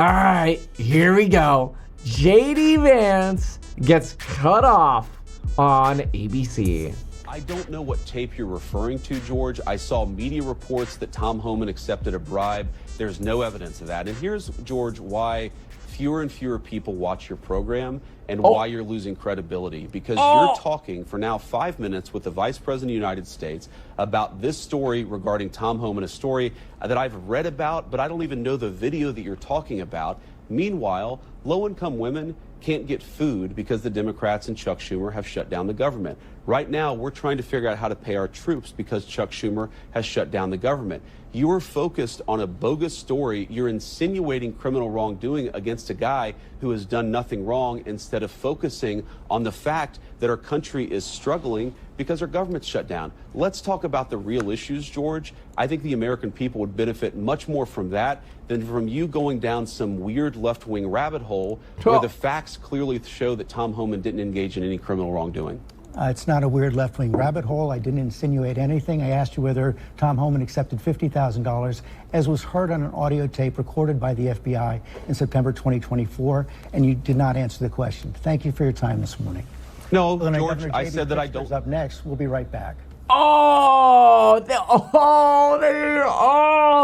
All right, here we go. J.D. Vance gets cut off on ABC. I don't know what tape you're referring to, George. I saw media reports that Tom Homan accepted a bribe. There's no evidence of that. And here's, George, why fewer and fewer people watch your program and why you're losing credibility. Because you're talking for now 5 minutes with the Vice President of the United States about this story regarding Tom Homan, a story that I've read about, but I don't even know the video that you're talking about. Meanwhile, low-income women can't get food because the Democrats and Chuck Schumer have shut down the government. Right now, we're trying to figure out how to pay our troops because Chuck Schumer has shut down the government. You are focused on a bogus story. You're insinuating criminal wrongdoing against a guy who has done nothing wrong instead of focusing on the fact that our country is struggling because our government's shut down. Let's talk about the real issues, George. I think the American people would benefit much more from that than from you going down some weird left-wing rabbit hole where the facts clearly show that Tom Homan didn't engage in any criminal wrongdoing. It's not a weird left-wing rabbit hole. I didn't insinuate anything. I asked you whether Tom Homan accepted $50,000, as was heard on an audio tape recorded by the FBI in September 2024, and you did not answer the question. Thank you for your time this morning. No, George, I said that I don't. Up next, we'll be right back.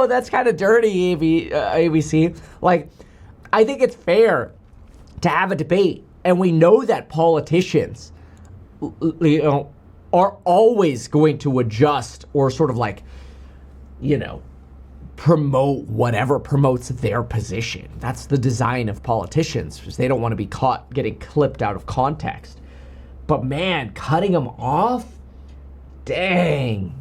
That's kind of dirty, ABC. Like, I think it's fair to have a debate, and we know that politicians are always going to adjust or sort of like, promote whatever promotes their position. That's the design of politicians, because they don't want to be caught getting clipped out of context. But man, cutting them off? Dang.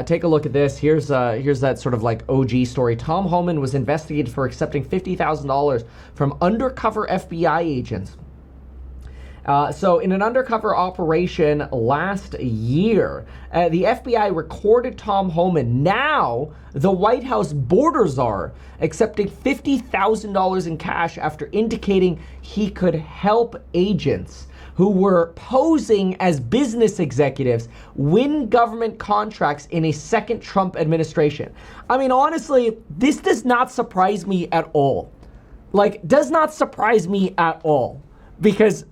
Take a look at this. Here's that sort of like OG story. Tom Homan was investigated for accepting $50,000 from undercover FBI agents. So in an undercover operation last year, the FBI recorded Tom Homan, now the White House border czar, accepting $50,000 in cash after indicating he could help agents who were posing as business executives win government contracts in a second Trump administration. I mean, honestly, this does not surprise me at all. Does not surprise me at all. Because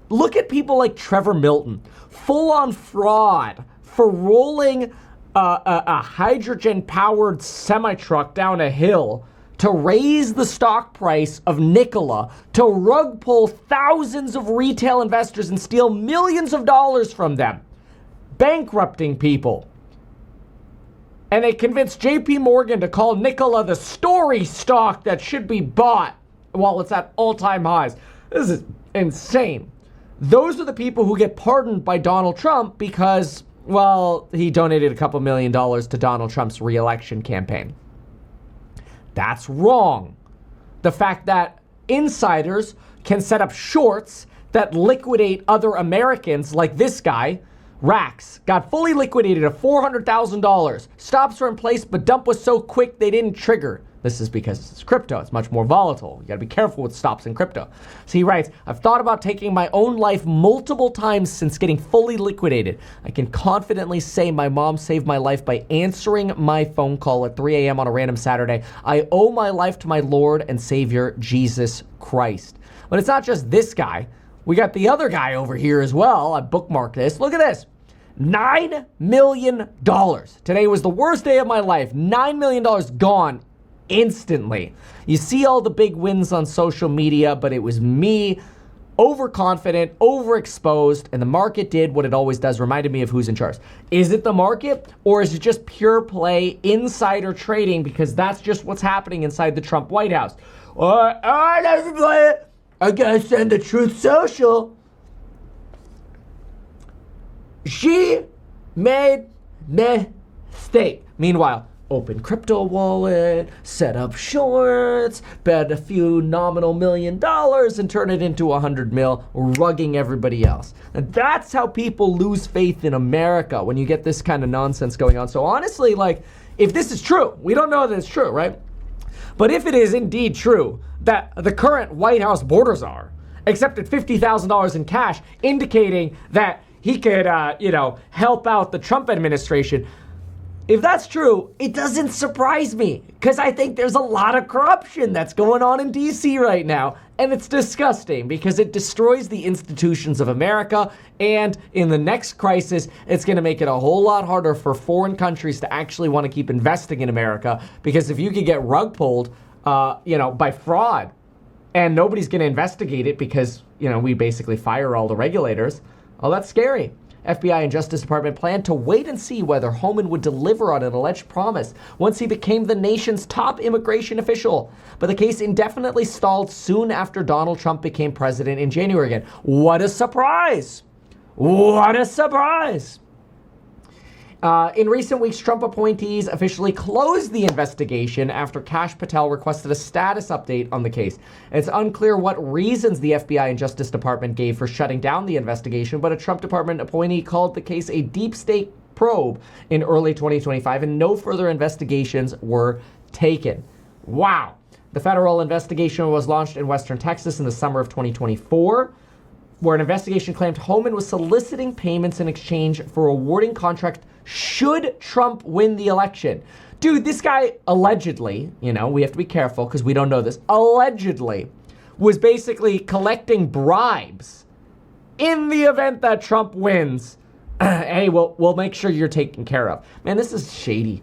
look at people like Trevor Milton, full-on fraud for rolling a hydrogen-powered semi-truck down a hill to raise the stock price of Nikola, to rug pull thousands of retail investors and steal millions of dollars from them, bankrupting people. And they convinced JP Morgan to call Nikola the story stock that should be bought while it's at all-time highs. This is insane. Those are the people who get pardoned by Donald Trump because, well, he donated a couple $1 million to Donald Trump's re-election campaign. That's wrong. The fact that insiders can set up shorts that liquidate other Americans, like this guy, Rax, got fully liquidated at $400,000. Stops were in place, but dump was so quick they didn't trigger. This is because it's crypto. It's much more volatile. You got to be careful with stops in crypto. So he writes, I've thought about taking my own life multiple times since getting fully liquidated. I can confidently say my mom saved my life by answering my phone call at 3 a.m. on a random Saturday. I owe my life to my Lord and Savior, Jesus Christ. But it's not just this guy. We got the other guy over here as well. I bookmarked this. Look at this. $9 million. Today was the worst day of my life. $9 million gone instantly. You see all the big wins on social media, but it was me, overconfident, overexposed, and the market did what it always does, reminded me of who's in charge. Is it the market, or is it just pure play insider trading, because that's just what's happening inside the Trump White House? I gotta send the Truth Social. She made mistake. Meanwhile, open crypto wallet, set up shorts, bet a few nominal $1 million and turn it into 100 mil, rugging everybody else. And that's how people lose faith in America when you get this kind of nonsense going on. So honestly, if this is true, we don't know that it's true, right? But if it is indeed true that the current White House border czar accepted $50,000 in cash, indicating that he could, help out the Trump administration, if that's true, it doesn't surprise me, because I think there's a lot of corruption that's going on in DC right now, and it's disgusting because it destroys the institutions of America, and in the next crisis, it's going to make it a whole lot harder for foreign countries to actually want to keep investing in America, because if you could get rug pulled, by fraud, and nobody's going to investigate it because, we basically fire all the regulators, well, that's scary. FBI and Justice Department planned to wait and see whether Homan would deliver on an alleged promise once he became the nation's top immigration official. But the case indefinitely stalled soon after Donald Trump became president in January again. What a surprise! What a surprise! In recent weeks, Trump appointees officially closed the investigation after Kash Patel requested a status update on the case. It's unclear what reasons the FBI and Justice Department gave for shutting down the investigation, but a Trump department appointee called the case a deep state probe in early 2025, and no further investigations were taken. Wow. The federal investigation was launched in Western Texas in the summer of 2024. Where an investigation claimed Homan was soliciting payments in exchange for awarding contract should Trump win the election. Dude, this guy allegedly, we have to be careful because we don't know this, allegedly was basically collecting bribes in the event that Trump wins. Hey, we'll make sure you're taken care of. Man, this is shady.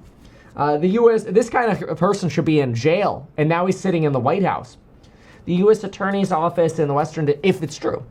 The U.S., this kind of person should be in jail, and now he's sitting in the White House. The U.S. Attorney's Office in the Western, if it's true,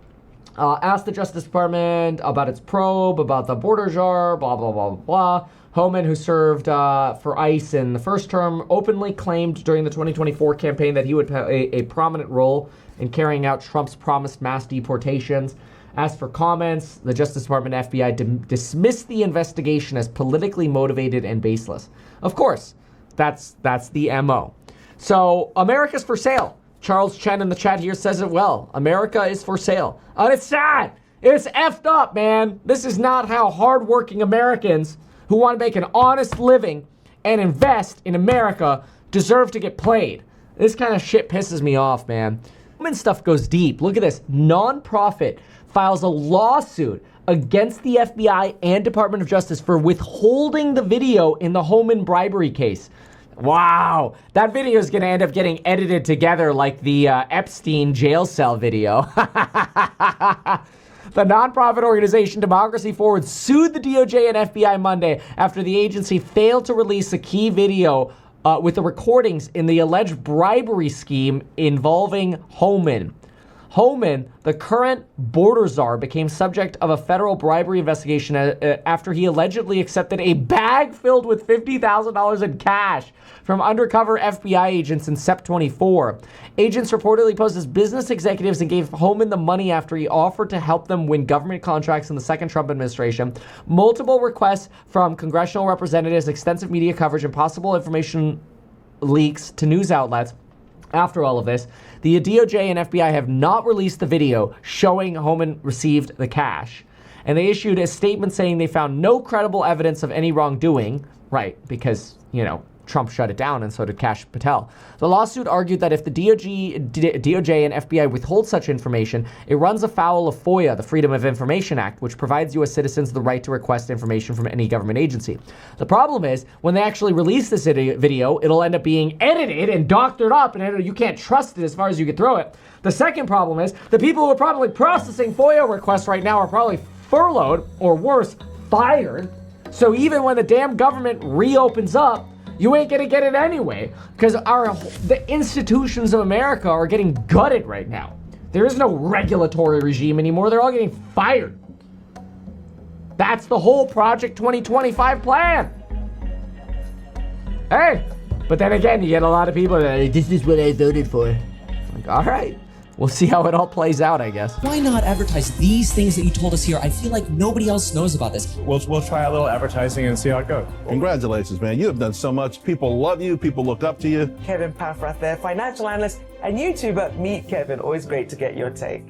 asked the Justice Department about its probe, about the border jar, blah, blah, blah, blah. Homan, who served for ICE in the first term, openly claimed during the 2024 campaign that he would play a prominent role in carrying out Trump's promised mass deportations. As for comments, the Justice Department and FBI dismissed the investigation as politically motivated and baseless. Of course, that's the MO. So America's for sale. Charles Chen in the chat here says it well. America is for sale. And it's sad. It's effed up, man. This is not how hardworking Americans who want to make an honest living and invest in America deserve to get played. This kind of shit pisses me off, man. Homan stuff goes deep. Look at this. Nonprofit files a lawsuit against the FBI and Department of Justice for withholding the video in the Homan bribery case. Wow, that video is going to end up getting edited together like the Epstein jail cell video. The nonprofit organization Democracy Forward sued the DOJ and FBI Monday after the agency failed to release a key video with the recordings in the alleged bribery scheme involving Homan. Homan, the current border czar, became subject of a federal bribery investigation after he allegedly accepted a bag filled with $50,000 in cash from undercover FBI agents in Sep 24. Agents reportedly posed as business executives and gave Homan the money after he offered to help them win government contracts in the second Trump administration. Multiple requests from congressional representatives, extensive media coverage, and possible information leaks to news outlets. After all of this, the DOJ and FBI have not released the video showing Homan received the cash. And they issued a statement saying they found no credible evidence of any wrongdoing, right, because, Trump shut it down and so did Kash Patel. The lawsuit argued that if the DOJ and FBI withhold such information, it runs afoul of FOIA, the Freedom of Information Act, which provides U.S. citizens the right to request information from any government agency. The problem is, when they actually release this video, it'll end up being edited and doctored up, and you can't trust it as far as you can throw it. The second problem is, the people who are probably processing FOIA requests right now are probably furloughed, or worse, fired. So even when the damn government reopens up, you ain't gonna get it anyway, because the institutions of America are getting gutted right now. There is no regulatory regime anymore. They're all getting fired. That's the whole Project 2025 plan. Hey, but then again, you get a lot of people that, this is what I voted for. Like, all right. We'll see how it all plays out, I guess. Why not advertise these things that you told us here? I feel like nobody else knows about this. We'll try a little advertising and see how it goes. Congratulations, man. You have done so much. People love you. People look up to you. Kevin Paffrath there, financial analyst and YouTuber. Meet Kevin. Always great to get your take.